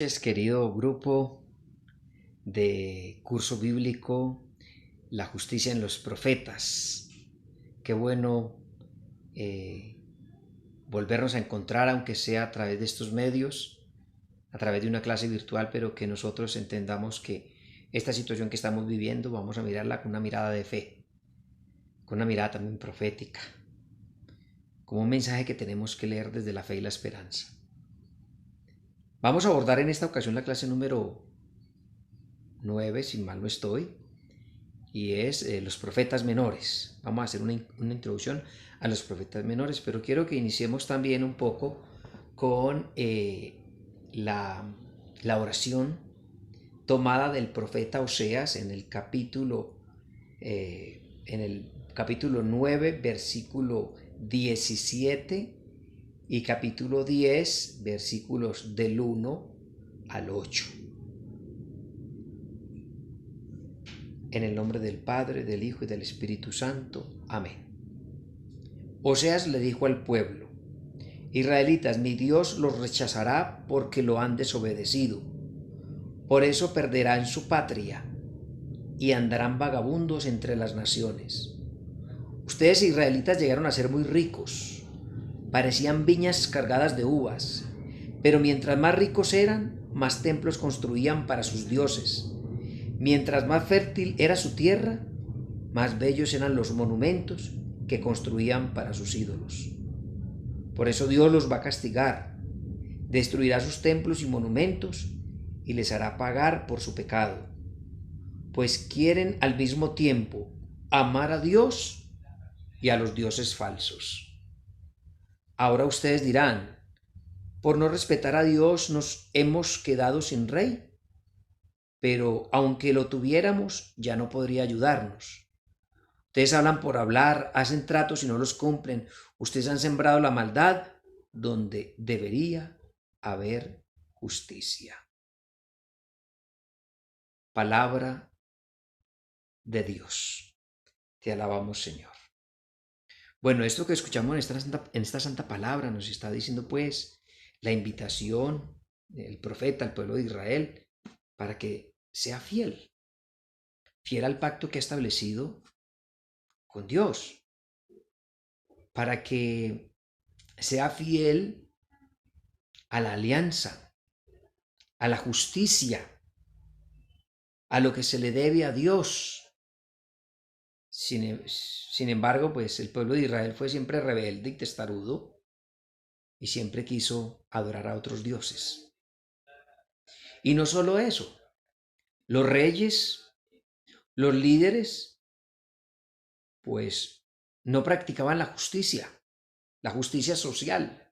Querido grupo de curso bíblico La justicia en los profetas. Qué bueno eh, volvernos a encontrar, aunque sea a través de estos medios, a través de una clase virtual, pero que nosotros entendamos que esta situación que estamos viviendo vamos a mirarla con una mirada de fe, con una mirada también profética, como un mensaje que tenemos que leer desde la fe y la esperanza. Vamos a abordar en esta ocasión la clase número 9, si mal no estoy, y es los profetas menores. Vamos a hacer una introducción a los profetas menores, pero quiero que iniciemos también un poco con la, la oración tomada del profeta Oseas en el capítulo 9, versículo 17 y capítulo 10, versículos del 1 al 8. En el nombre del Padre, del Hijo y del Espíritu Santo. Amén. Oseas le dijo al pueblo: Israelitas, mi Dios los rechazará porque lo han desobedecido. Por eso perderán su patria y andarán vagabundos entre las naciones. Ustedes, israelitas, llegaron a ser muy ricos. Parecían viñas cargadas de uvas. Pero mientras más ricos eran, más templos construían para sus dioses. Mientras más fértil era su tierra, más bellos eran los monumentos que construían para sus ídolos. Por eso Dios los va a castigar, destruirá sus templos y monumentos y les hará pagar por su pecado, pues quieren al mismo tiempo amar a Dios y a los dioses falsos. Ahora ustedes dirán: por no respetar a Dios nos hemos quedado sin rey. Pero aunque lo tuviéramos, ya no podría ayudarnos. Ustedes hablan por hablar, hacen tratos y no los cumplen. Ustedes han sembrado la maldad donde debería haber justicia. Palabra de Dios. Te alabamos, Señor. Bueno, esto que escuchamos en esta santa palabra nos está diciendo pues la invitación del profeta al pueblo de Israel para que sea fiel al pacto que ha establecido con Dios, para que sea fiel a la alianza, a la justicia, a lo que se le debe a Dios. Sin embargo, pues el pueblo de Israel fue siempre rebelde y testarudo y siempre quiso adorar a otros dioses. Y no solo eso, los reyes, los líderes, pues no practicaban la justicia social.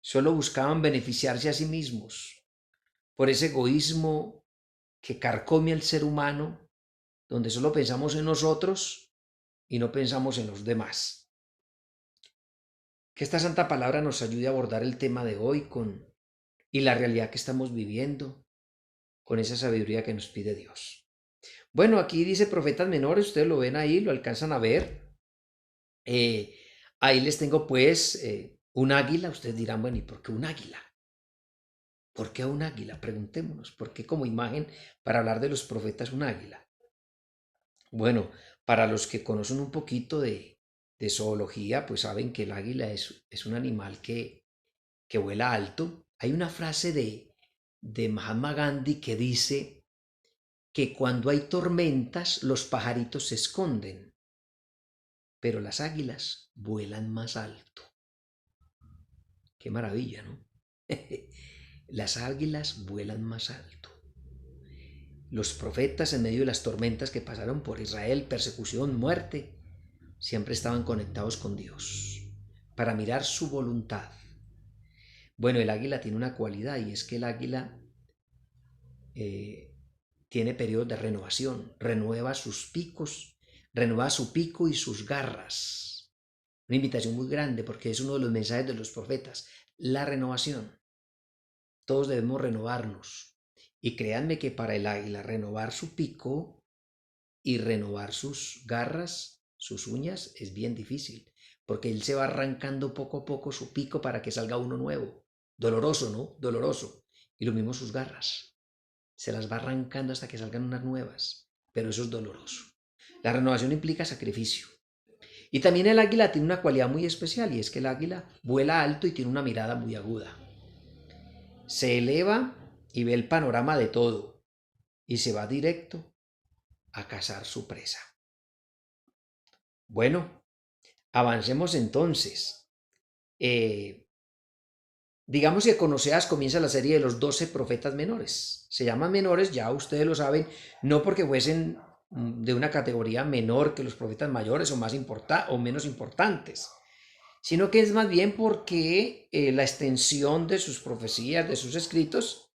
Solo buscaban beneficiarse a sí mismos por ese egoísmo que carcome al ser humano, donde solo pensamos en nosotros y no pensamos en los demás. Que esta santa palabra nos ayude a abordar el tema de hoy y la realidad que estamos viviendo con esa sabiduría que nos pide Dios. Bueno, aquí dice profetas menores, ustedes lo ven ahí, lo alcanzan a ver. Ahí les tengo pues un águila. Ustedes dirán, bueno, ¿y por qué un águila? ¿Por qué un águila? Preguntémonos, ¿por qué como imagen para hablar de los profetas un águila? Bueno, para los que conocen un poquito de zoología, pues saben que el águila es un animal que vuela alto. Hay una frase de Mahatma Gandhi que dice que cuando hay tormentas los pajaritos se esconden, pero las águilas vuelan más alto. Qué maravilla, ¿no? Las águilas vuelan más alto. Los profetas en medio de las tormentas que pasaron por Israel, persecución, muerte, siempre estaban conectados con Dios para mirar su voluntad. Bueno, el águila tiene una cualidad y es que el águila tiene periodos de renovación, renueva sus picos, renueva su pico y sus garras. Una invitación muy grande porque es uno de los mensajes de los profetas, la renovación. Todos debemos renovarnos. Y créanme que para el águila renovar su pico y renovar sus garras, sus uñas, es bien difícil, porque él se va arrancando poco a poco su pico para que salga uno nuevo. Doloroso, ¿no? Doloroso. y lo mismo sus garras. Se las va arrancando hasta que salgan unas nuevas, pero eso es doloroso. La renovación implica sacrificio. Y también el águila tiene una cualidad muy especial y es que el águila vuela alto y tiene una mirada muy aguda. Se eleva y ve el panorama de todo y se va directo a cazar su presa. Bueno, avancemos entonces. Digamos que con Oseas comienza la serie de los 12 profetas menores. Se llaman menores, ya ustedes lo saben, no porque fuesen de una categoría menor que los profetas mayores o, o menos importantes, sino que es más bien porque la extensión de sus profecías, de sus escritos,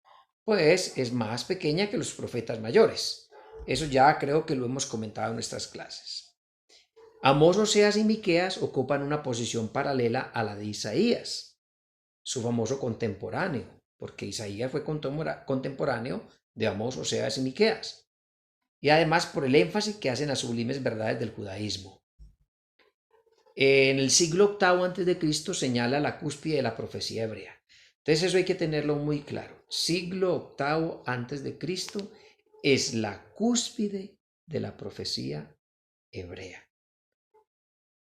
pues es más pequeña que los profetas mayores. Eso ya creo que lo hemos comentado en nuestras clases. Amós, Oseas y Miqueas ocupan una posición paralela a la de Isaías, su famoso contemporáneo, porque Isaías fue contemporáneo de Amós, Oseas y Miqueas, y además por el énfasis que hacen a sublimes verdades del judaísmo. En el siglo octavo antes de Cristo señala la cúspide de la profecía hebrea. Entonces eso hay que tenerlo muy claro. Siglo octavo antes de Cristo es la cúspide de la profecía hebrea.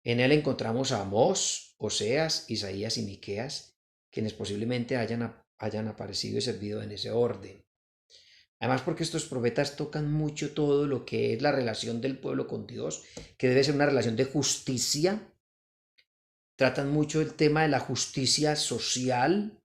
En él encontramos a Amós, Oseas, Isaías y Miqueas, quienes posiblemente hayan aparecido y servido en ese orden. Además, porque estos profetas tocan mucho todo lo que es la relación del pueblo con Dios, que debe ser una relación de justicia. Tratan mucho el tema de la justicia social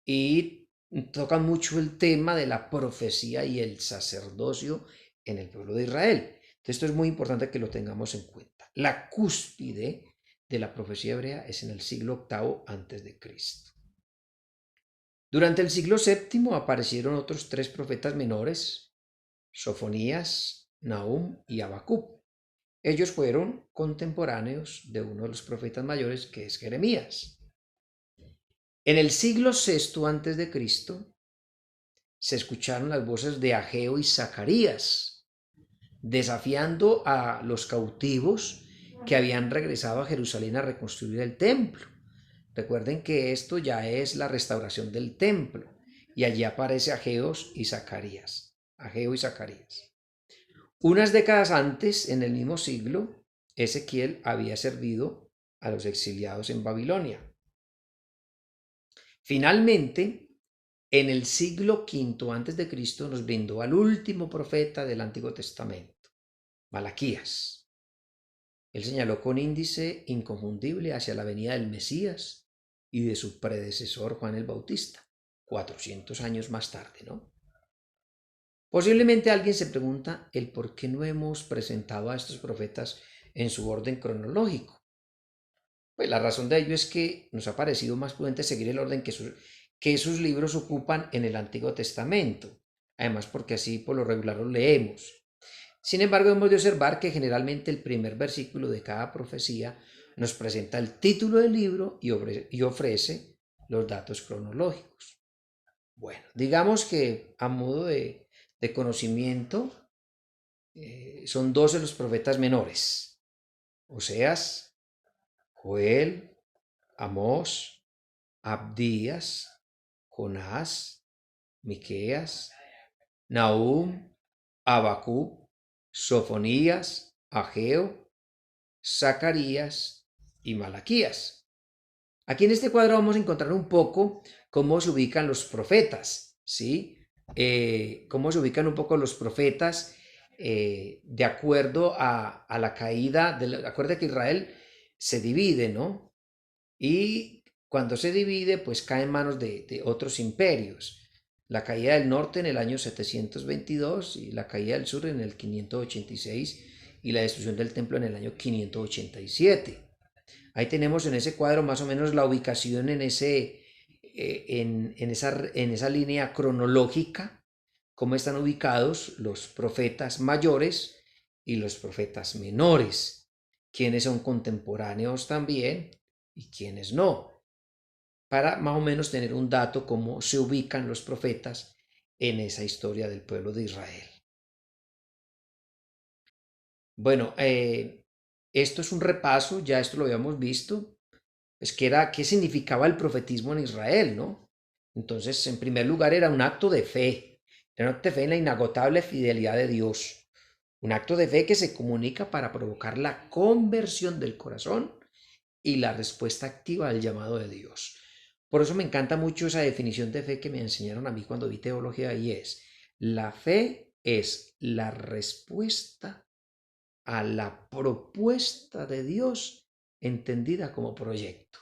y tocan mucho el tema de la profecía y el sacerdocio en el pueblo de Israel. Entonces, esto es muy importante que lo tengamos en cuenta. La cúspide de la profecía hebrea es en el siglo octavo antes de Cristo. Durante el siglo séptimo aparecieron otros 3 profetas menores, Sofonías, Nahum y Habacuc. Ellos fueron contemporáneos de uno de los profetas mayores, que es Jeremías. En el siglo sexto antes de Cristo se escucharon las voces de Ageo y Zacarías, desafiando a los cautivos que habían regresado a Jerusalén a reconstruir el templo. Recuerden que esto ya es la restauración del templo y allí aparece Ageo y Zacarías. Unas décadas antes, en el mismo siglo, Ezequiel había servido a los exiliados en Babilonia. Finalmente, en el siglo V antes de Cristo nos brindó al último profeta del Antiguo Testamento, Malaquías. Él señaló con índice inconfundible hacia la venida del Mesías y de su predecesor Juan el Bautista, 400 años más tarde, ¿no? Posiblemente alguien se pregunta el por qué no hemos presentado a estos profetas en su orden cronológico. Pues la razón de ello es que nos ha parecido más prudente seguir el orden que sus libros ocupan en el Antiguo Testamento, además porque así por lo regular los leemos. Sin embargo, hemos de observar que generalmente el primer versículo de cada profecía nos presenta el título del libro y ofrece los datos cronológicos. Bueno, digamos que a modo de conocimiento son 12 los profetas menores: Oseas, Joel, Amós, Abdías, Jonás, Miqueas, Nahum, Habacuc, Sofonías, Ageo, Zacarías y Malaquías. Aquí en este cuadro vamos a encontrar un poco cómo se ubican los profetas, ¿sí? Cómo se ubican un poco los profetas de acuerdo a la caída. Acuerda que Israel se divide, ¿no? Y cuando se divide, pues cae en manos de otros imperios. La caída del norte en el año 722 y la caída del sur en el 586 y la destrucción del templo en el año 587. Ahí tenemos en ese cuadro más o menos la ubicación en esa línea cronológica, cómo están ubicados los profetas mayores y los profetas menores, quienes son contemporáneos también y quienes no, para más o menos tener un dato cómo se ubican los profetas en esa historia del pueblo de Israel. Bueno, esto es un repaso, ya esto lo habíamos visto, pues qué significaba el profetismo en Israel, ¿no? Entonces, en primer lugar, era un acto de fe. Era un acto de fe en la inagotable fidelidad de Dios. Un acto de fe que se comunica para provocar la conversión del corazón y la respuesta activa al llamado de Dios. Por eso me encanta mucho esa definición de fe que me enseñaron a mí cuando vi teología, y es: la fe es la respuesta a la propuesta de Dios entendida como proyecto.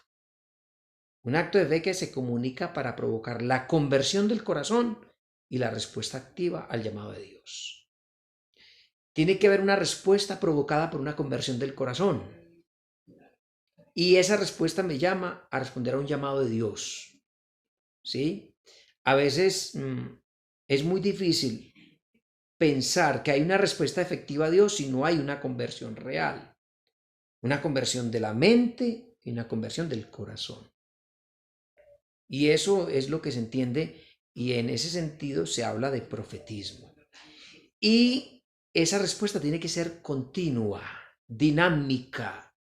Un acto de fe que se comunica para provocar la conversión del corazón y la respuesta activa al llamado de Dios. Tiene que haber una respuesta provocada por una conversión del corazón. Y esa respuesta me llama a responder a un llamado de Dios. ¿Sí? A veces es muy difícil pensar que hay una respuesta efectiva a Dios si no hay una conversión real. Una conversión de la mente y una conversión del corazón. Y eso es lo que se entiende, y en ese sentido se habla de profetismo. Y esa respuesta tiene que ser continua, dinámica.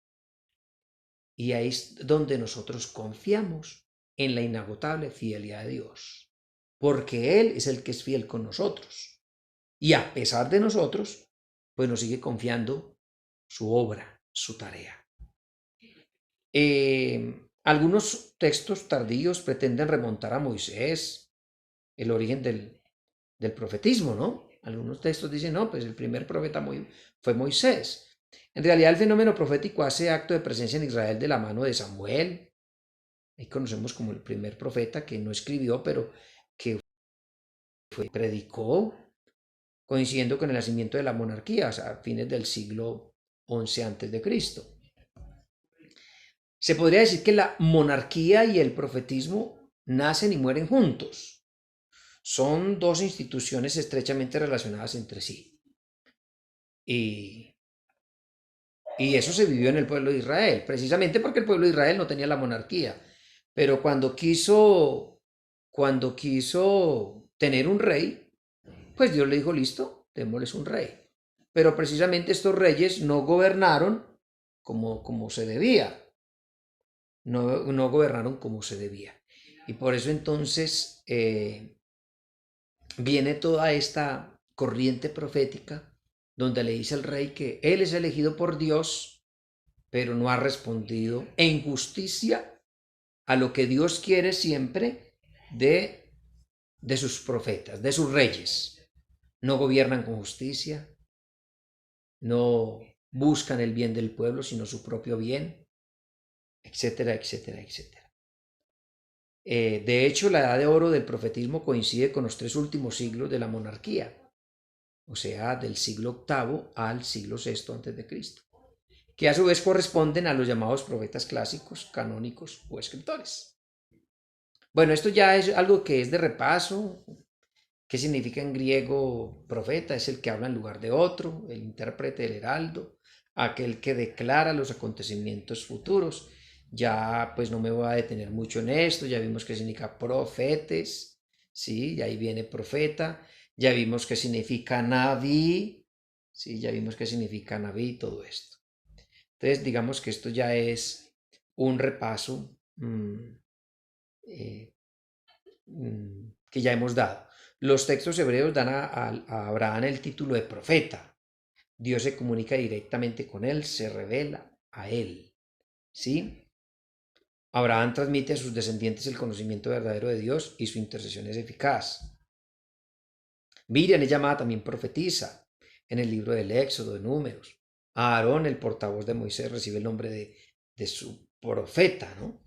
Y ahí es donde nosotros confiamos en la inagotable fidelidad de Dios, porque Él es el que es fiel con nosotros. Y a pesar de nosotros, pues nos sigue confiando su obra, su tarea. Algunos textos tardíos pretenden remontar a Moisés, el origen del profetismo, ¿no? Algunos textos dicen, no, pues el primer profeta fue Moisés. En realidad el fenómeno profético hace acto de presencia en Israel de la mano de Samuel. Ahí conocemos como el primer profeta que no escribió, pero que predicó, coincidiendo con el nacimiento de la monarquía, o sea, a fines del siglo XI a.C. Se podría decir que la monarquía y el profetismo nacen y mueren juntos. Son dos instituciones estrechamente relacionadas entre sí. Y eso se vivió en el pueblo de Israel, precisamente porque el pueblo de Israel no tenía la monarquía. Pero cuando quiso tener un rey, pues Dios le dijo, listo, démosles un rey. Pero precisamente estos reyes no gobernaron como se debía. No gobernaron como se debía. Y por eso entonces viene toda esta corriente profética donde le dice al rey que él es elegido por Dios, pero no ha respondido en justicia a lo que Dios quiere siempre de sus profetas, de sus reyes. No gobiernan con justicia, no buscan el bien del pueblo, sino su propio bien, etcétera, etcétera, etcétera. De hecho, la edad de oro del profetismo coincide con los 3 últimos siglos de la monarquía, o sea, del siglo VIII al siglo VI a.C., que a su vez corresponden a los llamados profetas clásicos, canónicos o escritores. Bueno, esto ya es algo que es de repaso. ¿Qué significa en griego profeta? Es el que habla en lugar de otro, el intérprete, el heraldo, aquel que declara los acontecimientos futuros. Ya pues no me voy a detener mucho en esto, ya vimos qué significa profetes, ¿sí? Y ahí viene profeta, ya vimos qué significa naví, ¿sí? Ya vimos qué significa naví y todo esto. Entonces digamos que esto ya es un repaso que ya hemos dado. Los textos hebreos dan a Abraham el título de profeta. Dios se comunica directamente con él, se revela a él. ¿Sí? Abraham transmite a sus descendientes el conocimiento verdadero de Dios y su intercesión es eficaz. Miriam es llamada también profetisa en el libro del Éxodo, de Números. Aarón, el portavoz de Moisés, recibe el nombre de su profeta, ¿no?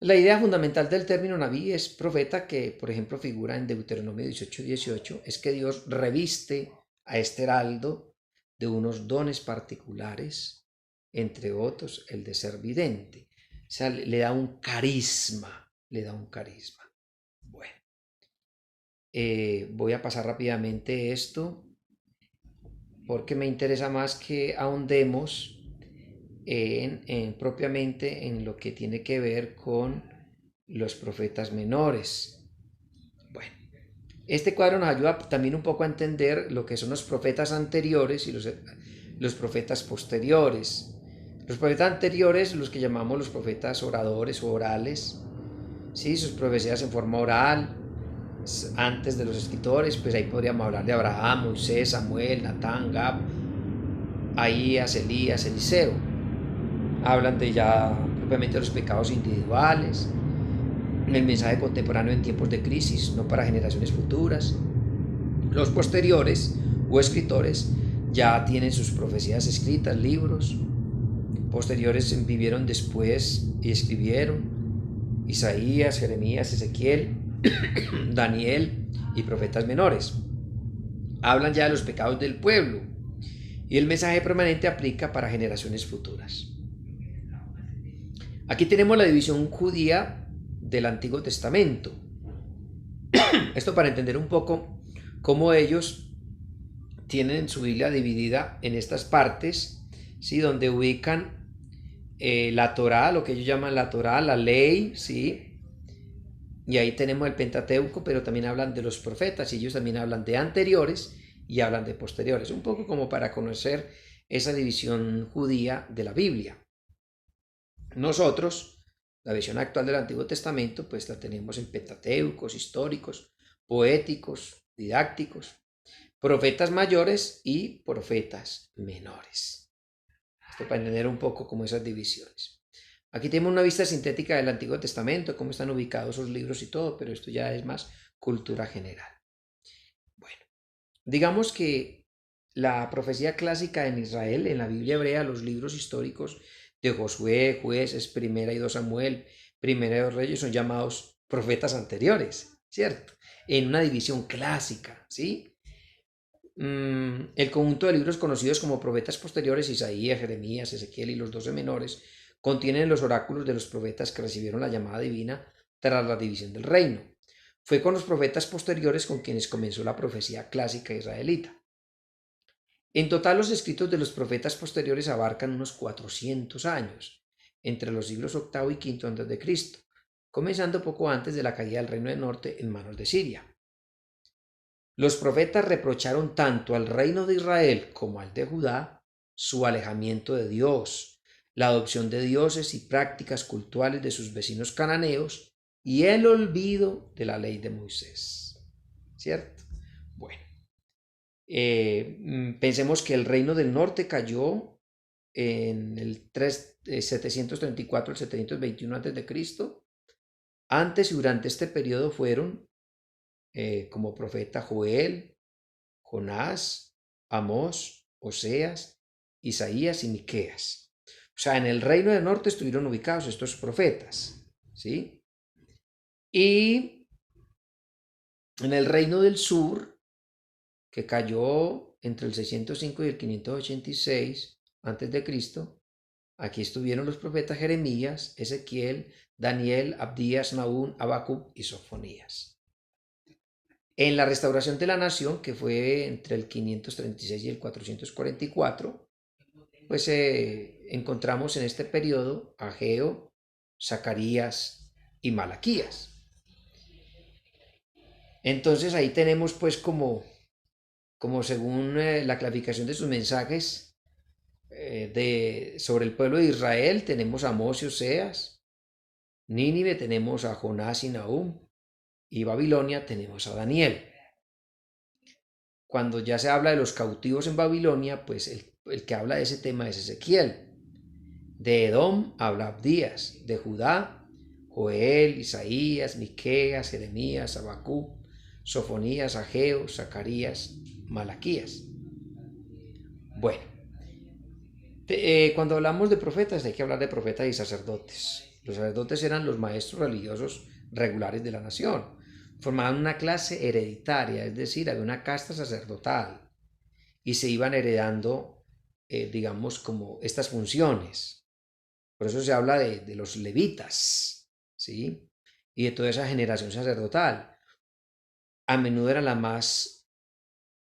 La idea fundamental del término naví es profeta, que por ejemplo figura en Deuteronomio 18:18, es que Dios reviste a este heraldo de unos dones particulares, entre otros el de ser vidente. O sea, le da un carisma, Bueno, voy a pasar rápidamente esto porque me interesa más que ahondemos propiamente en lo que tiene que ver con los profetas menores. Bueno, este cuadro nos ayuda también un poco a entender lo que son los profetas anteriores y los profetas posteriores. Los profetas anteriores, los que llamamos los profetas oradores o orales, ¿sí? Sus profecías en forma oral, antes de los escritores, pues ahí podríamos hablar de Abraham, Moisés, Samuel, Natán, Gab, Ahías, Elías, Eliseo. Hablan de ya propiamente los pecados individuales, el mensaje contemporáneo en tiempos de crisis, no para generaciones futuras. Los posteriores o escritores ya tienen sus profecías escritas, libros. Posteriores vivieron después y escribieron Isaías, Jeremías, Ezequiel, Daniel y profetas menores. Hablan ya de los pecados del pueblo y el mensaje permanente aplica para generaciones futuras. Aquí tenemos la división judía del Antiguo Testamento. Esto para entender un poco cómo ellos tienen su Biblia dividida en estas partes, ¿sí? Donde ubican la Torá, lo que ellos llaman la Torá, la ley, ¿sí? Y ahí tenemos el Pentateuco, pero también hablan de los profetas, y ellos también hablan de anteriores y hablan de posteriores, un poco como para conocer esa división judía de la Biblia. Nosotros, la visión actual del Antiguo Testamento, pues la tenemos en pentateucos, históricos, poéticos, didácticos, profetas mayores y profetas menores. Esto para entender un poco como esas divisiones. Aquí tenemos una vista sintética del Antiguo Testamento, cómo están ubicados sus libros y todo, pero esto ya es más cultura general. Bueno, digamos que la profecía clásica en Israel, en la Biblia hebrea, los libros históricos de Josué, Jueces, Primera y 2 Samuel, Primera y 2 Reyes son llamados profetas anteriores, ¿cierto? En una división clásica, ¿sí? El conjunto de libros conocidos como profetas posteriores, Isaías, Jeremías, Ezequiel y los 12 menores, contienen los oráculos de los profetas que recibieron la llamada divina tras la división del reino. Fue con los profetas posteriores con quienes comenzó la profecía clásica israelita. En total, los escritos de los profetas posteriores abarcan unos 400 años, entre los siglos VIII y V a.C., comenzando poco antes de la caída del Reino del Norte en manos de Siria. Los profetas reprocharon tanto al reino de Israel como al de Judá su alejamiento de Dios, la adopción de dioses y prácticas cultuales de sus vecinos cananeos y el olvido de la ley de Moisés. ¿Cierto? Bueno. Pensemos que el reino del norte cayó en el 734 al 721 a.C. Antes y durante este periodo fueron como profeta Joel, Jonás, Amós, Oseas, Isaías y Miqueas. O sea, en el reino del norte estuvieron ubicados estos profetas, ¿sí? Y en el reino del sur, que cayó entre el 605 y el 586 a.C., aquí estuvieron los profetas Jeremías, Ezequiel, Daniel, Abdías, Nahum, Habacuc y Sofonías. En la restauración de la nación, que fue entre el 536 y el 444, pues encontramos en este periodo a Ageo, Zacarías y Malaquías. Entonces ahí tenemos pues como según la clasificación de sus mensajes sobre el pueblo de Israel, tenemos a Amós y Oseas, Nínive tenemos a Jonás y Nahum, y Babilonia tenemos a Daniel. Cuando ya se habla de los cautivos en Babilonia, pues el que habla de ese tema es Ezequiel. De Edom habla Abdías, de Judá, Joel, Isaías, Miqueas, Jeremías, Habacuc, Sofonías, Ageo, Zacarías, Malaquías. Bueno, cuando hablamos de profetas hay que hablar de profetas y sacerdotes. Los sacerdotes eran los maestros religiosos regulares de la nación. Formaban una clase hereditaria, es decir, había una casta sacerdotal y se iban heredando, digamos, como estas funciones. Por eso se habla de los levitas, ¿sí? Y de toda esa generación sacerdotal. A menudo eran las más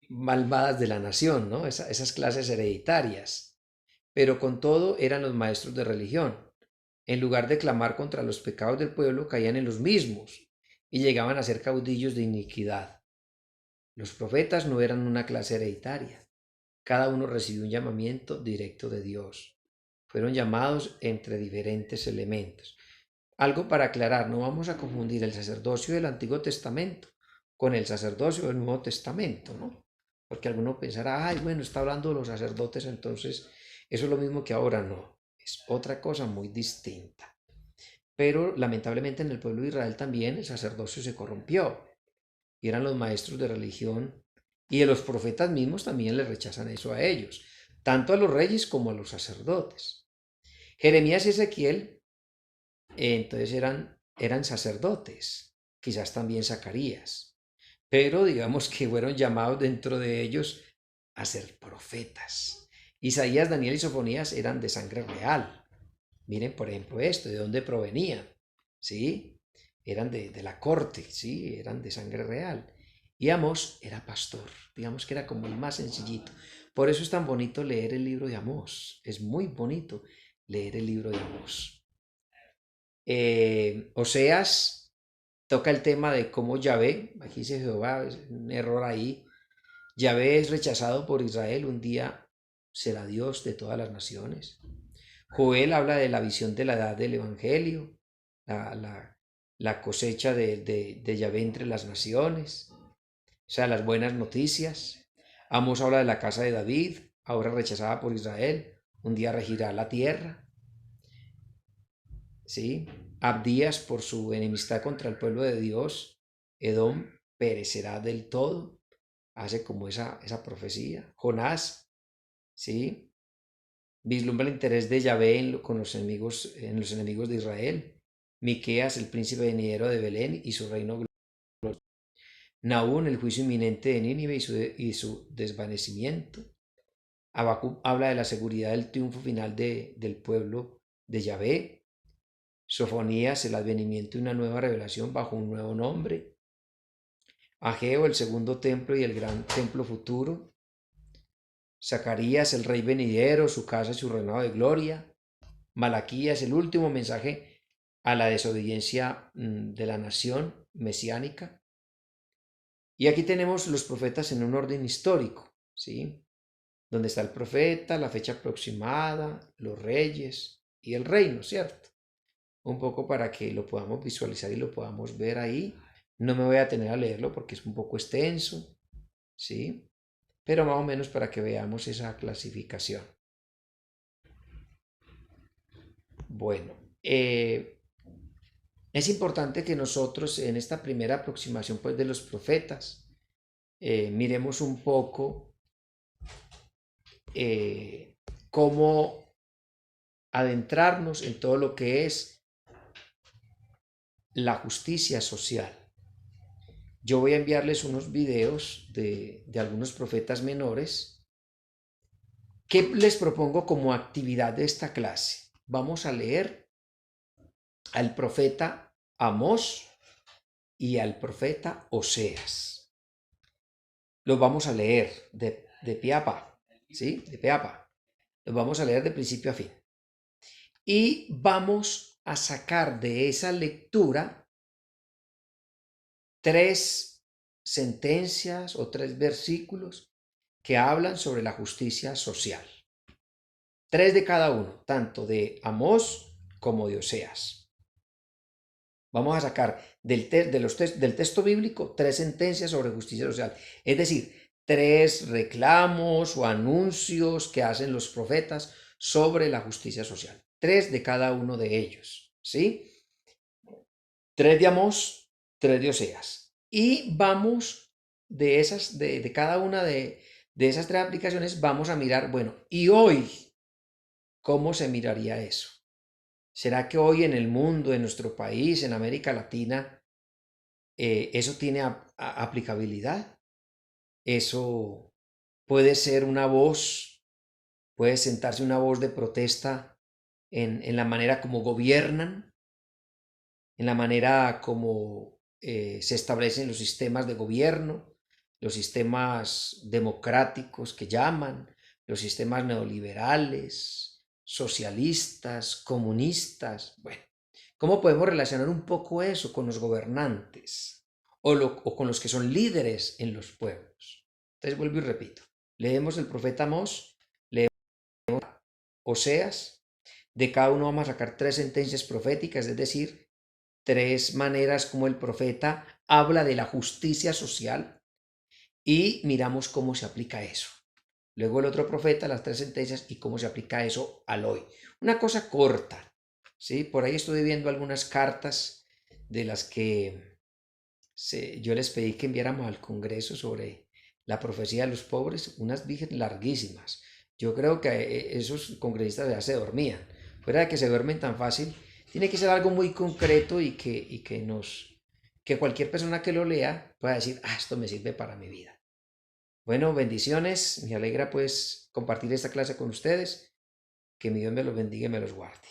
malvadas de la nación, ¿no? Esas clases hereditarias. Pero con todo eran los maestros de religión. En lugar de clamar contra los pecados del pueblo, caían en los mismos y llegaban a ser caudillos de iniquidad. Los profetas no eran una clase hereditaria. Cada uno recibió un llamamiento directo de Dios. Fueron llamados entre diferentes elementos. algo para aclarar, no vamos a confundir el sacerdocio del Antiguo Testamento con el sacerdocio del Nuevo Testamento, ¿no? Porque alguno pensará, ay, bueno, está hablando de los sacerdotes, entonces eso es lo mismo que ahora, no, es otra cosa muy distinta. Pero lamentablemente en el pueblo de Israel también el sacerdocio se corrompió y eran los maestros de religión y de los profetas mismos también le rechazan eso a ellos, tanto a los reyes como a los sacerdotes. Jeremías y Ezequiel entonces eran sacerdotes, quizás también Zacarías, pero digamos que fueron llamados dentro de ellos a ser profetas. Isaías, Daniel y Sofonías eran de sangre real. Miren, por ejemplo, esto, ¿de dónde provenían? ¿Sí? Eran de la corte, ¿sí? Eran de sangre real. Y Amós era pastor, digamos que era como el más sencillito. Por eso es tan bonito leer el libro de Amós. Es muy bonito leer el libro de Amós. Oseas toca el tema de cómo Yahvé, aquí dice Jehová, es un error ahí, Yahvé es rechazado por Israel, un día será Dios de todas las naciones. Joel habla de la visión de la edad del Evangelio, la cosecha de Yahvé entre las naciones, o sea, las buenas noticias. Amós habla de la casa de David, ahora rechazada por Israel, un día regirá la tierra. ¿Sí? Abdías, por su enemistad contra el pueblo de Dios, Edom perecerá del todo, hace como esa profecía. Jonás, ¿sí? Vislumbra el interés de Yahvé con en los enemigos de Israel. Miqueas, el príncipe venidero de Belén y su reino glorioso. Nahum, el juicio inminente de Nínive y su desvanecimiento. Habacuc habla de la seguridad del triunfo final del pueblo de Yahvé. Sofonías, el advenimiento de una nueva revelación bajo un nuevo nombre. Ageo, el segundo templo y el gran templo futuro. Zacarías, el rey venidero, su casa y su reinado de gloria. Malaquías, el último mensaje a la desobediencia de la nación mesiánica. Y aquí tenemos los profetas en un orden histórico, ¿sí? Donde está el profeta, la fecha aproximada, los reyes y el reino, ¿cierto? Un poco para que lo podamos visualizar y lo podamos ver ahí. No me voy a tener a leerlo porque es un poco extenso, ¿sí? Pero más o menos para que veamos esa clasificación. Bueno, es importante que nosotros en esta primera aproximación pues, de los profetas miremos un poco cómo adentrarnos en todo lo que es la justicia social. Yo voy a enviarles unos videos de algunos profetas menores. ¿Qué les propongo como actividad de esta clase? Vamos a leer al profeta Amós y al profeta Oseas. Los vamos a leer de pie a pa, ¿sí? De pie a pa. Los vamos a leer de principio a fin. Y vamos a sacar de esa lectura 3 sentencias o 3 versículos que hablan sobre la justicia social. 3 de cada uno, tanto de Amós como de Oseas. Vamos a sacar del texto bíblico 3 sentencias sobre justicia social, es decir, 3 reclamos o anuncios que hacen los profetas sobre la justicia social. 3 de cada uno de ellos, ¿sí? 3 de Amós, 3 de Oseas. Y vamos de cada una de esas 3 aplicaciones, vamos a mirar, bueno, y hoy, ¿cómo se miraría eso? ¿Será que hoy en el mundo, en nuestro país, en América Latina, eso tiene aplicabilidad? Eso puede ser una voz, puede sentarse una voz de protesta en la manera como gobiernan, en la manera como se establecen los sistemas de gobierno, los sistemas democráticos que llaman, los sistemas neoliberales, socialistas, comunistas. Bueno, ¿cómo podemos relacionar un poco eso con los gobernantes o con los que son líderes en los pueblos? Entonces vuelvo y repito, leemos el profeta Amós, leemos Oseas, de cada uno vamos a sacar 3 sentencias proféticas, es decir, 3 maneras como el profeta habla de la justicia social y miramos cómo se aplica eso. Luego el otro profeta, las 3 sentencias y cómo se aplica eso al hoy. Una cosa corta, ¿sí? Por ahí estoy viendo algunas cartas de las que yo les pedí que enviáramos al Congreso sobre la profecía de los pobres, unas virgen larguísimas. Yo creo que esos congresistas ya se dormían. Fuera de que se duermen tan fácil, tiene que ser algo muy concreto que cualquier persona que lo lea pueda decir, ah, esto me sirve para mi vida. Bueno, bendiciones. Me alegra pues compartir esta clase con ustedes. Que mi Dios me los bendiga y me los guarde.